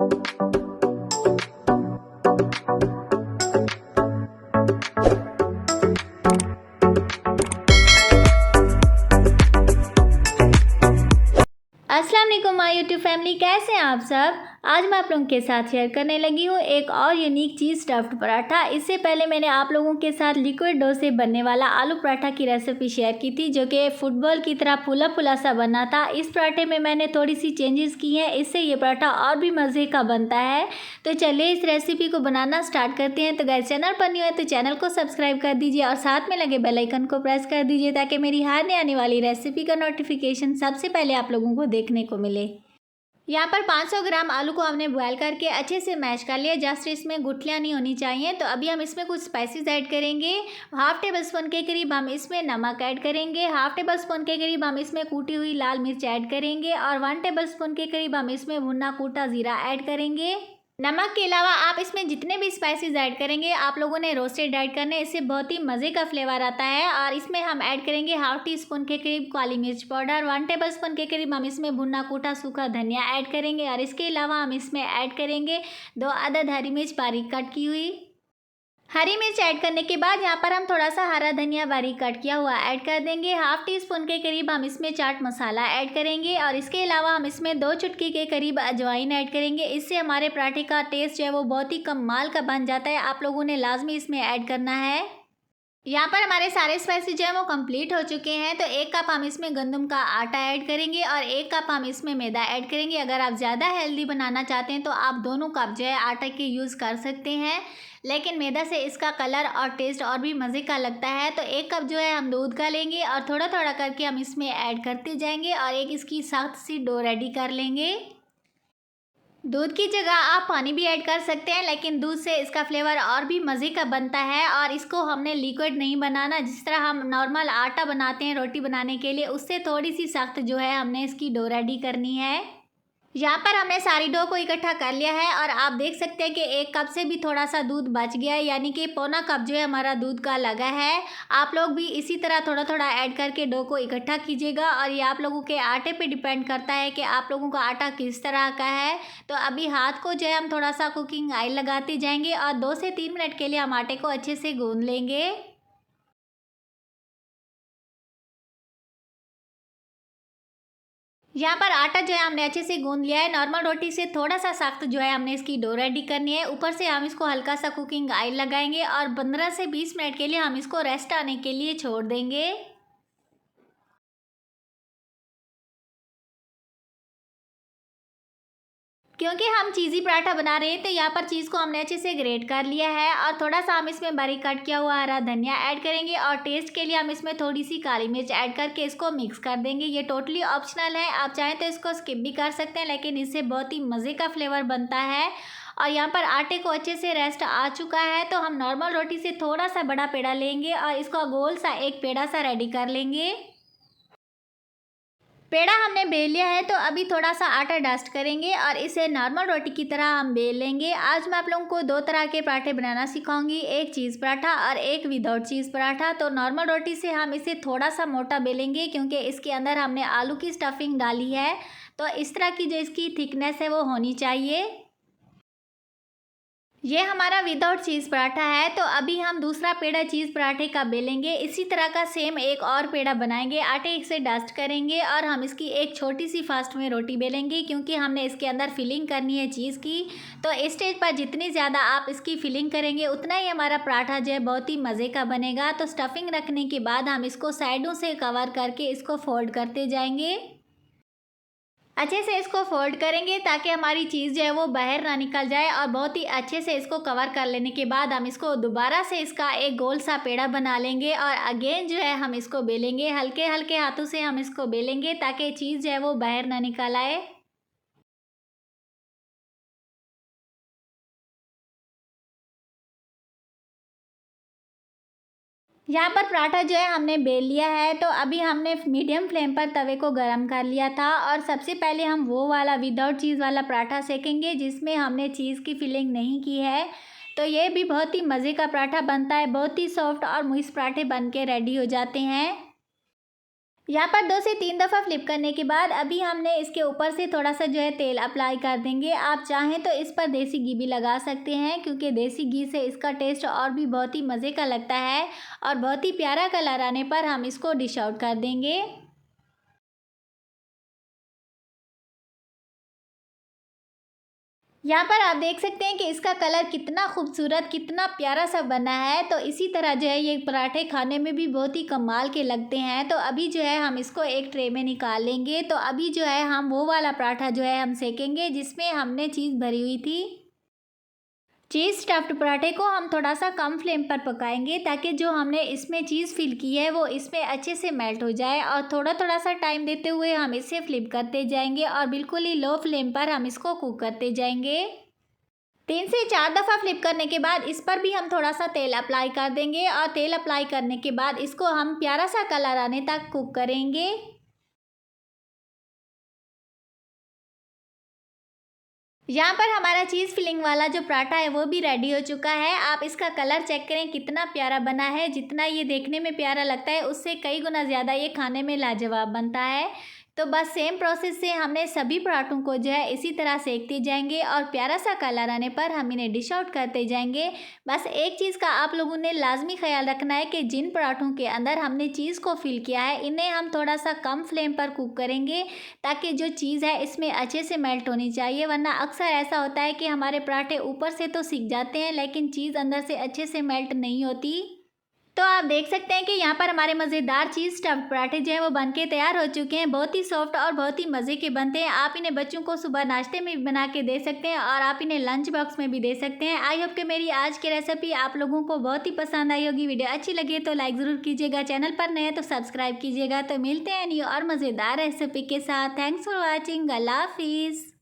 अस्सलाम वालेकुम my YouTube family, कैसे हैं आप सब। आज मैं आप लोगों के साथ शेयर करने लगी हूँ एक और यूनिक चीज़ स्टफ्ड पराठा। इससे पहले मैंने आप लोगों के साथ लिक्विड डो से बनने वाला आलू पराठा की रेसिपी शेयर की थी, जो कि फुटबॉल की तरह फूला फूला सा बना था। इस पराठे में मैंने थोड़ी सी चेंजेस की हैं, इससे ये पराठा और भी मज़े का बनता है। तो चलिए इस रेसिपी को बनाना स्टार्ट करते हैं। तो गाइस, चैनल पर न्यू है तो चैनल को सब्सक्राइब कर दीजिए और साथ में लगे बेल आइकन को प्रेस कर दीजिए, ताकि मेरी हर नई आने वाली रेसिपी का नोटिफिकेशन सबसे पहले आप लोगों को देखने को मिले। यहाँ पर 500 ग्राम आलू को हमने बॉयल करके अच्छे से मैश कर लिया, जस्ट इसमें गुठलियाँ नहीं होनी चाहिए। तो अभी हम इसमें कुछ स्पाइसेस ऐड करेंगे। हाफ टेबल स्पून के करीब हम इसमें नमक ऐड करेंगे। हाफ टेबल स्पून के करीब हम इसमें कूटी हुई लाल मिर्च ऐड करेंगे और 1 टेबल स्पून के करीब हम इसमें भुना कूटा ज़ीरा ऐड करेंगे। नमक के अलावा आप इसमें जितने भी स्पाइसेस ऐड करेंगे आप लोगों ने रोस्टेड ऐड करने, इससे बहुत ही मज़े का फ्लेवर आता है। और इसमें हम ऐड करेंगे हाफ टी स्पून के करीब काली मिर्च पाउडर, 1 टेबल स्पून के करीब हम इसमें भुना कूटा सूखा धनिया ऐड करेंगे और इसके अलावा हम इसमें ऐड करेंगे 2 अदद हरी मिर्च बारीक कट की हुई। हरी मिर्च ऐड करने के बाद यहाँ पर हम थोड़ा सा हरा धनिया बारीक कट किया हुआ ऐड कर देंगे। हाफ टी स्पून के करीब हम इसमें चाट मसाला ऐड करेंगे और इसके अलावा हम इसमें 2 चुटकी के करीब अजवाइन ऐड करेंगे। इससे हमारे पराठे का टेस्ट जो है वो बहुत ही कमाल का बन जाता है। आप लोगों ने लाजमी इसमें ऐड करना है। यहाँ पर हमारे सारे स्पाइसेस जो है वो कंप्लीट हो चुके हैं। तो 1 कप हम इसमें गंदम का आटा ऐड करेंगे और 1 कप हम इसमें मैदा ऐड करेंगे। अगर आप ज़्यादा हेल्दी बनाना चाहते हैं तो आप दोनों कप जो है आटा के यूज़ कर सकते हैं, लेकिन मैदा से इसका कलर और टेस्ट और भी मज़े का लगता है। तो 1 कप जो है हम दूध का लेंगे और थोड़ा थोड़ा करके हम इसमें ऐड करते जाएंगे और एक इसकी सख्त सी डो रेडी कर लेंगे। दूध की जगह आप पानी भी ऐड कर सकते हैं, लेकिन दूध से इसका फ्लेवर और भी मज़े का बनता है। और इसको हमने लिक्विड नहीं बनाना, जिस तरह हम नॉर्मल आटा बनाते हैं रोटी बनाने के लिए, उससे थोड़ी सी सख्त जो है हमने इसकी डो रेडी करनी है। यहाँ पर हमने सारी डो को इकट्ठा कर लिया है और आप देख सकते हैं कि 1 कप से भी थोड़ा सा दूध बच गया है, यानी कि पौना कप जो है हमारा दूध का लगा है। आप लोग भी इसी तरह थोड़ा थोड़ा ऐड करके डो को इकट्ठा कीजिएगा और ये आप लोगों के आटे पे डिपेंड करता है कि आप लोगों का आटा किस तरह का है। तो अभी हाथ को जो है हम थोड़ा सा कुकिंग ऑयल लगाते जाएंगे और 2 से 3 मिनट के लिए हम आटे को अच्छे से गूंद लेंगे। यहाँ पर आटा जो है हमने अच्छे से गूंद लिया है। नॉर्मल रोटी से थोड़ा सा सख्त जो है हमने इसकी डो रेडी करनी है। ऊपर से हम इसको हल्का सा कुकिंग ऑयल लगाएंगे और 15 से 20 मिनट के लिए हम इसको रेस्ट आने के लिए छोड़ देंगे। क्योंकि हम चीज़ी पराठा बना रहे हैं तो यहाँ पर चीज़ को हमने अच्छे से ग्रेट कर लिया है और थोड़ा सा हम इसमें बारीक कट किया हुआ हरा धनिया ऐड करेंगे और टेस्ट के लिए हम इसमें थोड़ी सी काली मिर्च ऐड करके इसको मिक्स कर देंगे। ये टोटली ऑप्शनल है, आप चाहें तो इसको स्किप भी कर सकते हैं, लेकिन इससे बहुत ही मज़े का फ्लेवर बनता है। और यहाँ पर आटे को अच्छे से रेस्ट आ चुका है, तो हम नॉर्मल रोटी से थोड़ा सा बड़ा पेड़ा लेंगे और इसको गोल सा एक पेड़ा सा रेडी कर लेंगे। पेड़ा हमने बेल लिया है, तो अभी थोड़ा सा आटा डस्ट करेंगे और इसे नॉर्मल रोटी की तरह हम बेल लेंगे। आज मैं आप लोगों को 2 तरह के पराठे बनाना सिखाऊंगी, एक चीज़ पराठा और एक विदाउट चीज़ पराठा। तो नॉर्मल रोटी से हम इसे थोड़ा सा मोटा बेलेंगे, क्योंकि इसके अंदर हमने आलू की स्टफिंग डाली है। तो इस तरह की जो इसकी थिकनेस है वो होनी चाहिए। ये हमारा विदाउट चीज़ पराठा है। तो अभी हम दूसरा पेड़ा चीज़ पराठे का बेलेंगे। इसी तरह का सेम एक और पेड़ा बनाएंगे, आटे से डस्ट करेंगे और हम इसकी एक छोटी सी फास्ट में रोटी बेलेंगे, क्योंकि हमने इसके अंदर फिलिंग करनी है चीज़ की। तो इस स्टेज पर जितनी ज़्यादा आप इसकी फिलिंग करेंगे उतना ही हमारा पराठा जो है बहुत ही मज़े का बनेगा। तो स्टफिंग रखने के बाद हम इसको साइडों से कवर करके इसको फोल्ड करते जाएंगे। अच्छे से इसको फोल्ड करेंगे ताकि हमारी चीज़ जो है वो बाहर ना निकल जाए। और बहुत ही अच्छे से इसको कवर कर लेने के बाद हम इसको दोबारा से इसका एक गोल सा पेड़ा बना लेंगे और अगेन जो है हम इसको बेलेंगे। हल्के हल्के हाथों से हम इसको बेलेंगे ताकि चीज़ जो है वो बाहर ना निकल आए। यहाँ पर पराठा जो है हमने बेल लिया है। तो अभी हमने मीडियम फ्लेम पर तवे को गरम कर लिया था और सबसे पहले हम वो वाला विदाउट चीज़ वाला पराठा सेकेंगे जिसमें हमने चीज़ की फिलिंग नहीं की है। तो ये भी बहुत ही मज़े का पराठा बनता है, बहुत ही सॉफ्ट और मुइस पराठे बन के रेडी हो जाते हैं। यहाँ पर 2 से 3 दफ़ा फ्लिप करने के बाद अभी हमने इसके ऊपर से थोड़ा सा जो है तेल अप्लाई कर देंगे। आप चाहें तो इस पर देसी घी भी लगा सकते हैं, क्योंकि देसी घी से इसका टेस्ट और भी बहुत ही मज़े का लगता है। और बहुत ही प्यारा कलर आने पर हम इसको डिश आउट कर देंगे। यहाँ पर आप देख सकते हैं कि इसका कलर कितना खूबसूरत, कितना प्यारा सा बना है। तो इसी तरह जो है ये पराठे खाने में भी बहुत ही कमाल के लगते हैं। तो अभी जो है हम इसको एक ट्रे में निकाल लेंगे। तो अभी जो है हम वो वाला पराठा जो है हम सेकेंगे जिसमें हमने चीज़ भरी हुई थी। चीज़ स्टफ्ड पराठे को हम थोड़ा सा कम फ्लेम पर पकाएंगे, ताकि जो हमने इसमें चीज़ फिल की है वो इसमें अच्छे से मेल्ट हो जाए। और थोड़ा थोड़ा सा टाइम देते हुए हम इसे फ्लिप करते जाएंगे और बिल्कुल ही लो फ्लेम पर हम इसको कुक करते जाएंगे। 3 से 4 दफ़ा फ्लिप करने के बाद इस पर भी हम थोड़ा सा तेल अप्लाई कर देंगे। और तेल अप्लाई करने के बाद इसको हम प्यारा सा कलर आने तक कुक करेंगे। यहाँ पर हमारा चीज़ फिलिंग वाला जो पराठा है वो भी रेडी हो चुका है। आप इसका कलर चेक करें कितना प्यारा बना है। जितना ये देखने में प्यारा लगता है उससे कई गुना ज़्यादा ये खाने में लाजवाब बनता है। तो बस सेम प्रोसेस से हमने सभी पराठों को जो है इसी तरह सेकते जाएंगे और प्यारा सा कलर आने पर हम इन्हें डिश आउट करते जाएंगे। बस एक चीज़ का आप लोगों ने लाजमी ख्याल रखना है कि जिन पराठों के अंदर हमने चीज़ को फिल किया है इन्हें हम थोड़ा सा कम फ्लेम पर कुक करेंगे, ताकि जो चीज़ है इसमें अच्छे से मेल्ट होनी चाहिए। वरना अक्सर ऐसा होता है कि हमारे पराठे ऊपर से तो सिक जाते हैं लेकिन चीज़ अंदर से अच्छे से मेल्ट नहीं होती। तो आप देख सकते हैं कि यहाँ पर हमारे मज़ेदार चीज़ स्टफ्ड पराठे जो हैं वो बनके तैयार हो चुके हैं। बहुत ही सॉफ्ट और बहुत ही मज़े के बनते हैं। आप इन्हें बच्चों को सुबह नाश्ते में भी बना के दे सकते हैं और आप इन्हें लंच बॉक्स में भी दे सकते हैं। आई होप कि मेरी आज की रेसिपी आप लोगों को बहुत ही पसंद आई होगी। वीडियो अच्छी लगी तो लाइक ज़रूर कीजिएगा, चैनल पर नए तो सब्सक्राइब कीजिएगा। तो मिलते हैं न्यू और मज़ेदार रेसिपी के साथ। Thanks for watching. अल्लाह हाफिज़।